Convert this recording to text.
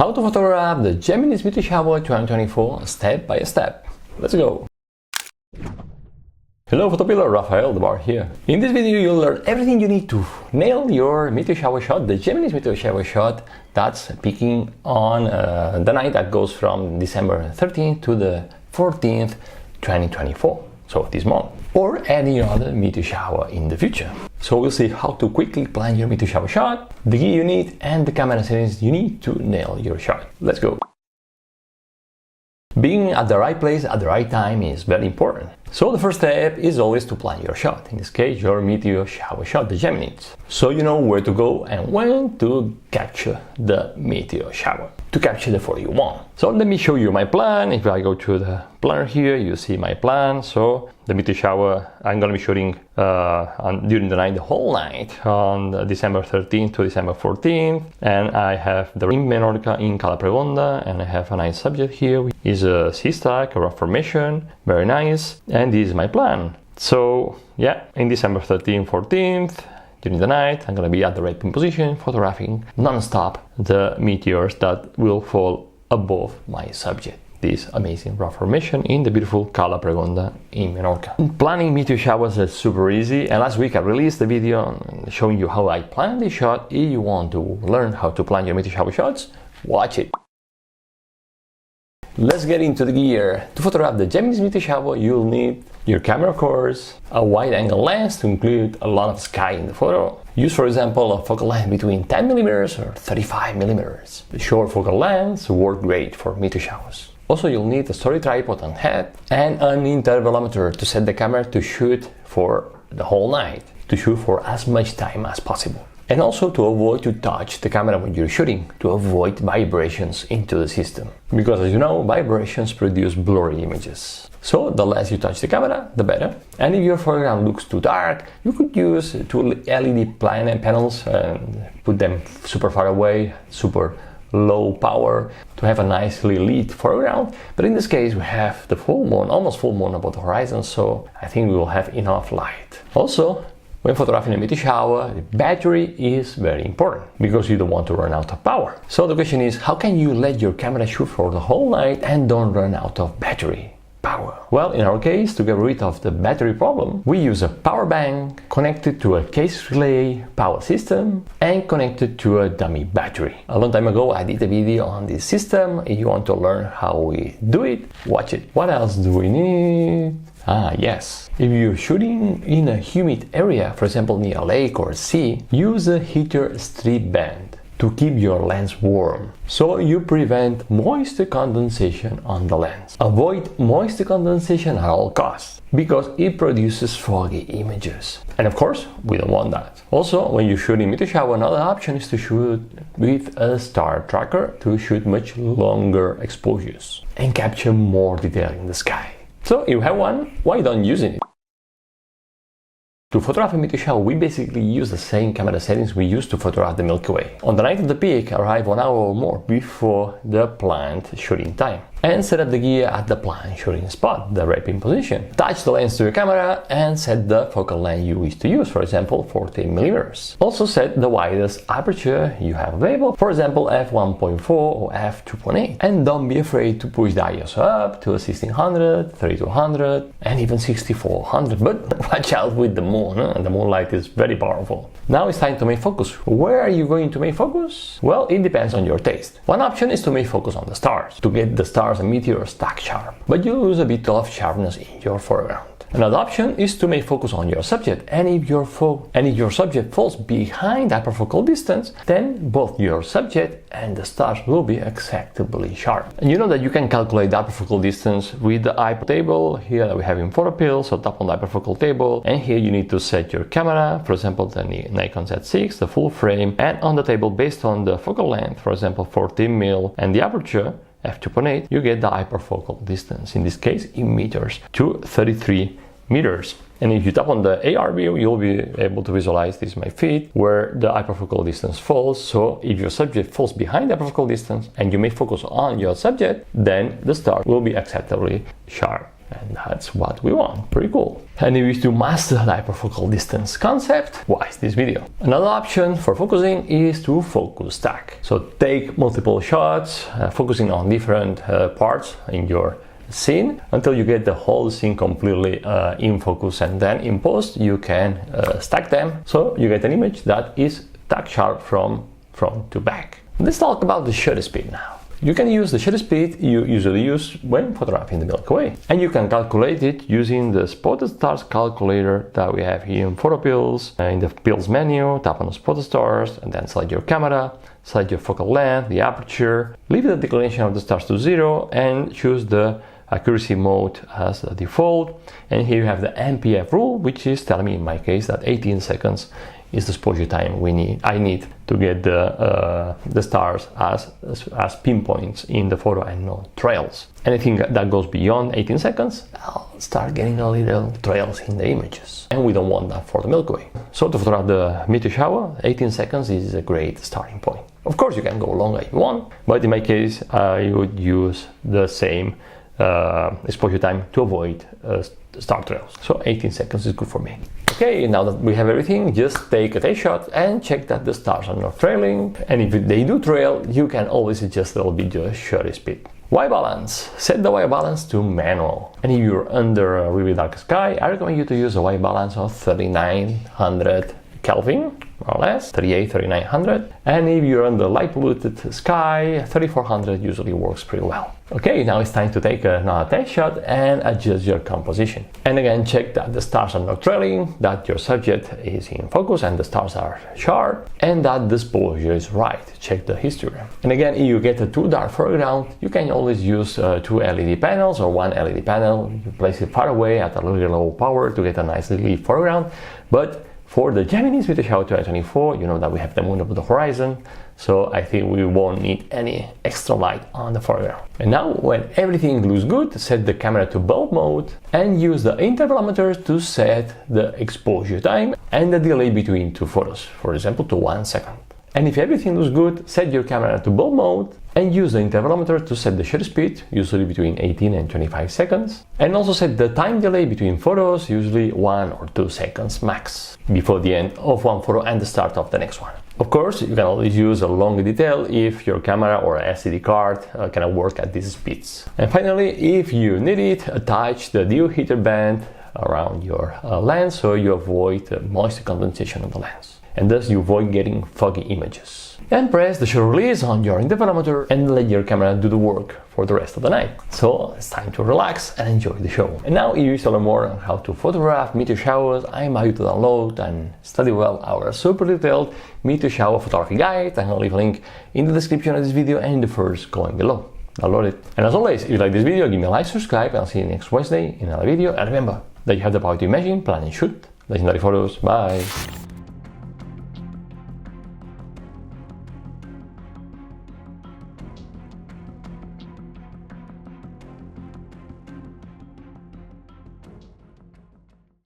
How to photograph the Geminids Meteor Shower 2024 step by step. Let's go! Hello PhotoPiller, Rafael the Bar here. In this video you'll learn everything you need to nail your meteor shower shot, the Geminids meteor shower shot that's peaking on the night that goes from December 13th to the 14th, 2024. So this month. Or any other meteor shower in the future. So we'll see how to quickly plan your meteor shower shot, the gear you need, and the camera settings you need to nail your shot. Let's go! Being at the right place at the right time is very important. So the first step is always to plan your shot, in this case your meteor shower shot, the Geminids. So you know where to go and when to capture the meteor shower, to capture the photo you want. So let me show you my plan. If I go to the planner here, you see my plan. So the meteor shower, I'm going to be shooting during the night, the whole night, on December 13th to December 14th. And I have the in Menorca in Cala Pregonda, and I have a nice subject here, which is a sea stack, a rough formation, very nice. And this is my plan. So yeah, in December 13th, 14th, during the night, I'm going to be at the rapid position, photographing non-stop the meteors that will fall above my subject. This amazing rough formation in the beautiful Cala Pregonda in Menorca. Planning meteor showers is super easy, and last week I released a video showing you how I plan this shot. If you want to learn how to plan your meteor shower shots, watch it. Let's get into the gear. To photograph the Geminids meteor shower, you'll need your camera, of course, a wide-angle lens to include a lot of sky in the photo. Use, for example, a focal length between 10mm or 35mm. The short focal lengths work great for meteor showers. Also, you'll need a story tripod and head and an intervalometer to set the camera to shoot for the whole night, to shoot for as much time as possible. And also to avoid to touch the camera when you're shooting, to avoid vibrations into the system. Because as you know, vibrations produce blurry images. So the less you touch the camera, the better. And if your foreground looks too dark, you could use two LED panels and put them super far away, super low power, to have a nicely lit foreground. But in this case we have the full moon, almost full moon above the horizon, so I think we will have enough light. Also, when photographing a meteor shower, the battery is very important because you don't want to run out of power. So the question is, how can you let your camera shoot for the whole night and don't run out of battery power? Well, in our case, to get rid of the battery problem, we use a power bank connected to a case relay power system and connected to a dummy battery. A long time ago I did a video on this system. If you want to learn how we do it, watch it. What else do we need? Yes, if you're shooting in a humid area, for example near a lake or sea, use a heater strip band to keep your lens warm, so you prevent moisture condensation on the lens. Avoid moisture condensation at all costs, because it produces foggy images. And of course, we don't want that. Also, when you shoot in meteor shower, another option is to shoot with a star tracker to shoot much longer exposures and capture more detail in the sky. So if you have one, why don't use it? To photograph a meteor shower, we basically use the same camera settings we use to photograph the Milky Way. On the night of the peak, arrive 1 hour or more before the planned shooting time and set up the gear at the planned shooting spot, the rapid position. Touch the lens to your camera and set the focal length you wish to use, for example 14mm. Also set the widest aperture you have available, for example f1.4 or f2.8. And don't be afraid to push the ISO up to 1600, 3200 and even 6400, but watch out with the moon, the moonlight is very powerful. Now it's time to make focus. Where are you going to make focus? Well, it depends on your taste. One option is to make focus on the stars, to get the stars and meteors stack sharp, but you lose a bit of sharpness in your foreground. Another option is to make focus on your subject, and if your subject falls behind hyperfocal distance, then both your subject and the stars will be acceptably sharp. And you know that you can calculate the hyperfocal distance with the hyper table here that we have in PhotoPills. So tap on the hyperfocal table, and here you need to set your camera, for example the Nikon Z6, the full frame, and on the table based on the focal length, for example 14mm, and the aperture f2.8, you get the hyperfocal distance, in this case in meters, to 33 meters. And if you tap on the AR view, you'll be able to visualize this my feet where the hyperfocal distance falls. So if your subject falls behind the hyperfocal distance and you may focus on your subject, then the star will be acceptably sharp. And that's what we want. Pretty cool. And if you wish to master the hyperfocal distance concept, watch this video. Another option for focusing is to focus stack. So take multiple shots, focusing on different parts in your scene until you get the whole scene completely in focus, and then in post you can stack them so you get an image that is tack sharp from front to back. Let's talk about the shutter speed now. You can use the shutter speed you usually use when photographing the Milky Way, and you can calculate it using the spotted stars calculator that we have here in PhotoPills. In the Pills menu, tap on the spotted stars and then select your camera, select your focal length, the aperture, leave the declination of the stars to 0 and choose the accuracy mode as the default. And here you have the MPF rule, which is telling me in my case that 18 seconds is the exposure time I need to get the stars as pinpoints in the photo and no trails. Anything that goes beyond 18 seconds, I'll start getting a little trails in the images. And we don't want that for the Milky Way. So to photograph the meteor shower, 18 seconds is a great starting point. Of course, you can go longer if you want, but in my case, I would use the same exposure time to avoid star trails. So 18 seconds is good for me. Okay, now that we have everything, just take a test shot and check that the stars are not trailing. And if they do trail, you can always adjust a little bit your shutter speed. White balance. Set the white balance to manual. And if you're under a really dark sky, I recommend you to use a white balance of 3900 Kelvin, more or less, 3900. And if you're under light polluted sky, 3400 usually works pretty well. Okay, now it's time to take another test shot and adjust your composition. And again, check that the stars are not trailing, that your subject is in focus and the stars are sharp, and that the exposure is right. Check the histogram. And again, if you get a too dark foreground, you can always use 2 LED panels or 1 LED panel. You place it far away at a really low power to get a nice little foreground. But for the Geminids Meteor Shower 2024, you know that we have the moon above the horizon, so I think we won't need any extra light on the foreground. And now, when everything looks good, set the camera to bulb mode and use the intervalometer to set the exposure time and the delay between two photos, for example, to 1 second. And if everything looks good, set your camera to bulb mode and use the intervalometer to set the shutter speed, usually between 18 and 25 seconds. And also set the time delay between photos, usually 1 or 2 seconds max, before the end of one photo and the start of the next one. Of course, you can always use a longer detail if your camera or SD card cannot work at these speeds. And finally, if you need it, attach the dew heater band around your lens so you avoid moisture condensation on the lens. And thus you avoid getting foggy images. And press the shutter release on your intervalometer and let your camera do the work for the rest of the night. So it's time to relax and enjoy the show. And now, if you wish to learn more on how to photograph meteor showers, I invite you to download and study well our super detailed meteor shower photography guide. And I'll leave a link in the description of this video and in the first comment below. Download it. And as always, if you like this video, give me a like, subscribe, and I'll see you next Wednesday in another video. And remember that you have the power to imagine, plan and shoot legendary photos. Bye!